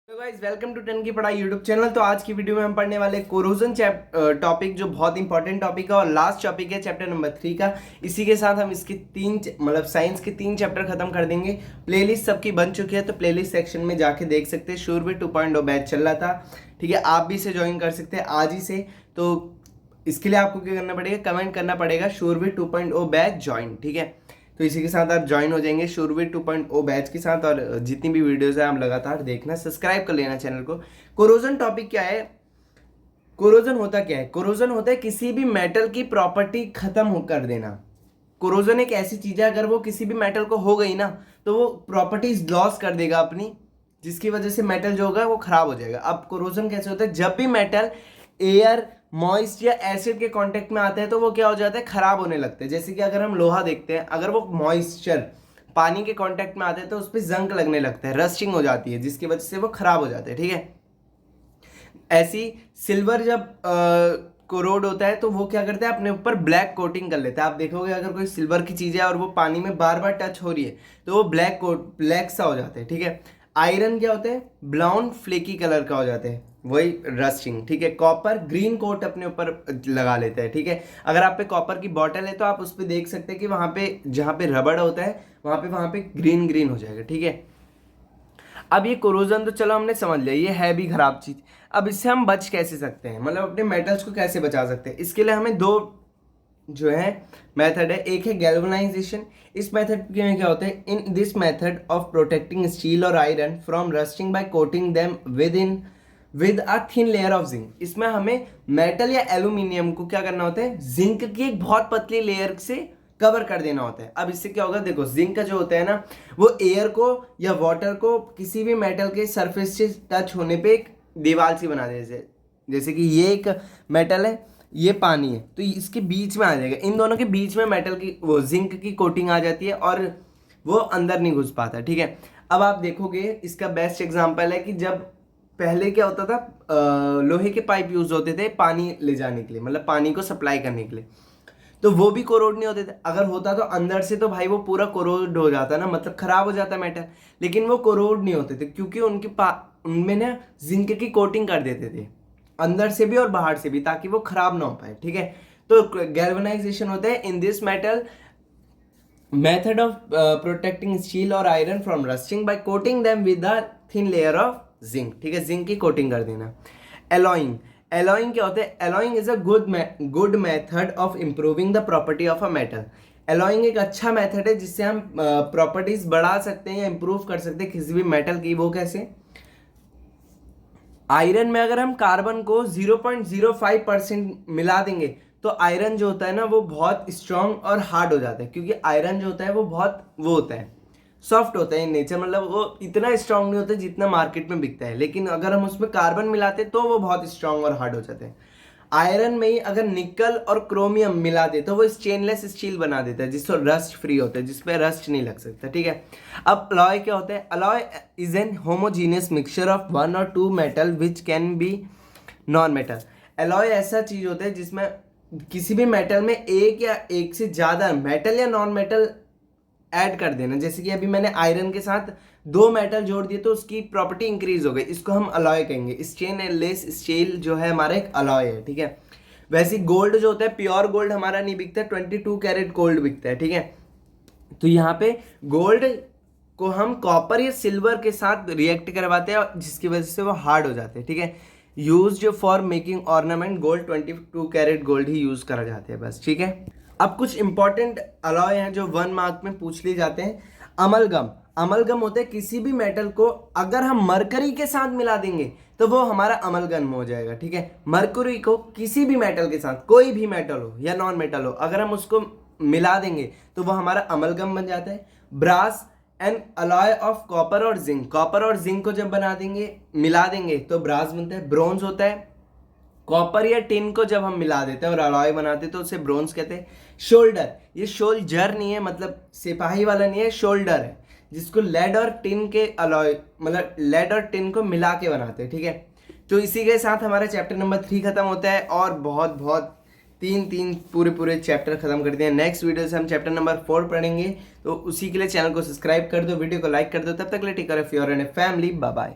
तो guys welcome to 10 की पढ़ाई यूट्यूब चैनल। तो आज की वीडियो में हम पढ़ने वाले कोरोजन टॉपिक जो बहुत इंपॉर्टेंट टॉपिक है और लास्ट टॉपिक है चैप्टर नंबर 3 का। इसी के साथ हम इसके साइंस के 3 चैप्टर खत्म कर देंगे। प्लेलिस्ट सबकी बन चुकी है तो प्लेलिस्ट सेक्शन में जाके देख सकते हैं। शूरवीर 2.0 बैच चल रहा था, ठीक है, आप भी इसे ज्वाइन कर सकते हैं आज ही से। तो इसके लिए आपको क्या करना पड़ेगा, कमेंट करना पड़ेगा शूरवीर 2.0 बैच ज्वाइन, ठीक है। तो इसी के साथ आप ज्वाइन हो जाएंगे शूरवीर 2.0 बैच के साथ। और जितनी भी वीडियोस है आप लगातार देखना, सब्सक्राइब कर लेना चैनल को। कोरोजन टॉपिक क्या है, कोरोजन होता क्या है? कोरोजन होता है किसी भी मेटल की प्रॉपर्टी खत्म कर देना। कोरोजन एक ऐसी चीज है, अगर वो किसी भी मेटल को हो गई ना तो वो प्रॉपर्टीज लॉस कर देगा अपनी, जिसकी वजह से मेटल जो होगा वो खराब हो जाएगा। अब कोरोजन कैसे होता है, जब भी मेटल एयर, मॉइस्ट या एसिड के कांटेक्ट में आते हैं तो वो क्या हो जाता है, खराब होने लगते हैं। जैसे कि अगर हम लोहा देखते हैं, अगर वो मॉइस्चर पानी के कांटेक्ट में आते हैं तो उस पर जंग लगने लगता है, रस्टिंग हो जाती है, जिसकी वजह से वो खराब हो जाते हैं, ठीक है। ऐसी सिल्वर जब कोरोड होता है तो वो क्या करता है, अपने ऊपर ब्लैक कोटिंग कर लेता है। आप देखोगे अगर कोई सिल्वर की चीज है और वो पानी में बार बार टच हो रही है तो वो ब्लैक सा हो जाता है, ठीक है। आयरन क्या होता है, ब्राउन फ्लेकी कलर का हो जाता है, वही रस्टिंग, ठीक है। कॉपर ग्रीन कोट अपने ऊपर लगा लेता है, ठीक है। अगर आप पे कॉपर की बॉटल है तो आप उस पर देख सकते हैं कि वहां पे जहां पे रबड़ होता है वहां पे ग्रीन ग्रीन हो जाएगा, ठीक है। अब ये कोरोजन तो चलो हमने समझ लिया, ये है भी खराब चीज। अब इससे हम बच कैसे सकते हैं, मतलब अपने मेटल्स को कैसे बचा सकते हैं? इसके लिए हमें दो जो है मेथड है। एक है गैल्वेनाइजेशन। इस मेथड में क्या होता है, in this method of protecting steel और iron from rusting by coating them with a thin layer of zinc. इसमें हमें मेटल या एल्यूमिनियम को क्या करना होता है, जिंक की एक बहुत पतली लेयर से कवर कर देना होता है। अब इससे क्या होगा, देखो जिंक का जो होता है ना, वो एयर को या वाटर को किसी भी मेटल के सरफेस से टच होने पे एक दीवार सी बना दे। जैसे कि ये एक मेटल है, ये पानी है, तो इसके बीच में आ जाएगा, इन दोनों के बीच में मेटल की वो जिंक की कोटिंग आ जाती है और वो अंदर नहीं घुस पाता, ठीक है। अब आप देखोगे इसका बेस्ट एग्जांपल है कि जब पहले क्या होता था, लोहे के पाइप यूज होते थे पानी ले जाने के लिए, मतलब पानी को सप्लाई करने के लिए, तो वो भी कोरोड नहीं होते थे। अगर होता तो अंदर से तो भाई वो पूरा कोरोड हो जाता ना, मतलब खराब हो जाता मेटल, लेकिन वो कोरोड नहीं होते थे क्योंकि उनमें ना जिंक की कोटिंग कर देते थे अंदर से भी और बाहर से भी, ताकि वो खराब ना हो पाए, ठीक है। तो गैल्वेनाइजेशन होता है in this metal method of protecting steel और iron from rusting by coating them with a thin layer of zinc, ठीक है, जिंक की कोटिंग कर देना। एलॉइंग, एलॉइंग क्या होता है, alloying is a good method of improving the property of a metal. Alloying एक अच्छा मेथड है जिससे हम प्रॉपर्टीज बढ़ा सकते हैं या इंप्रूव कर सकते हैं किसी भी मेटल की। वो कैसे, आयरन में अगर हम कार्बन को 0.05% मिला देंगे तो आयरन जो होता है ना वो बहुत स्ट्रांग और हार्ड हो जाता है, क्योंकि आयरन जो होता है वो बहुत वो होता है, सॉफ्ट होता है इन नेचर, मतलब वो इतना स्ट्रांग नहीं होता जितना मार्केट में बिकता है। लेकिन अगर हम उसमें कार्बन मिलाते तो वो बहुत स्ट्रांग और हार्ड हो जाते हैं। आयरन में ही अगर निकल और क्रोमियम मिला दे तो वो स्टेनलेस स्टील बना देता है, जिससे रस्ट फ्री होता है, जिसपे रस्ट नहीं लग सकता, ठीक है। अब अलॉय क्या होता है, alloy is an homogeneous mixture of one और two metal which can be non metal. Alloy ऐसा चीज होता है जिसमें किसी भी मेटल में एक या एक से ज्यादा मेटल या नॉन मेटल ऐड कर देना। जैसे कि अभी मैंने आयरन के साथ दो मेटल जोड़ दिए तो उसकी प्रॉपर्टी इंक्रीज हो गई, इसको हम अलॉय कहेंगे। स्टेनलेस स्टील जो है हमारा एक अलॉय है, ठीक है। वैसे गोल्ड जो होता है, प्योर गोल्ड हमारा नहीं बिकता, 22 कैरेट गोल्ड बिकता है, ठीक है। तो यहाँ पे गोल्ड को हम कॉपर या सिल्वर के साथ रिएक्ट करवाते हैं जिसकी वजह से वो हार्ड हो जाते हैं, ठीक है। Used for making ornament gold, 22 carat gold ही यूज करा जाते हैं बस, ठीक है। अब कुछ इंपॉर्टेंट अलॉय हैं जो 1 मार्क में पूछ लिए जाते हैं। अमलगम, अमलगम होते हैं किसी भी मेटल को अगर हम मरकरी के साथ मिला देंगे तो वो हमारा अमलगम हो जाएगा, ठीक है। मरकरी को किसी भी मेटल के साथ, कोई भी मेटल हो या नॉन मेटल हो, अगर हम उसको मिला देंगे तो वो हमारा अमलगम बन जाता है। Brass and alloy of copper और जिंक, कॉपर और जिंक को जब बना देंगे, मिला देंगे तो ब्रास बनता है। ब्रोंज होता है कॉपर या टिन को जब हम मिला देते हैं और अलॉय बनाते हैं तो उसे ब्रोंज कहते हैं। शोल्डर, ये शोल्जर नहीं है, मतलब सिपाही वाला नहीं है, शोल्डर है, जिसको लेड और टिन के अलॉय, मतलब लेड और टिन को मिला के बनाते हैं, ठीक है। तो इसी के साथ हमारा चैप्टर नंबर 3 खत्म होता है और बहुत बहुत तीन पूरे चैप्टर खत्म कर दिए। नेक्स्ट वीडियो से हम चैप्टर नंबर 4 पढ़ेंगे, तो उसी के लिए चैनल को सब्सक्राइब कर दो, वीडियो को लाइक कर दो। तब तक के लिए take care of your and family, bye bye.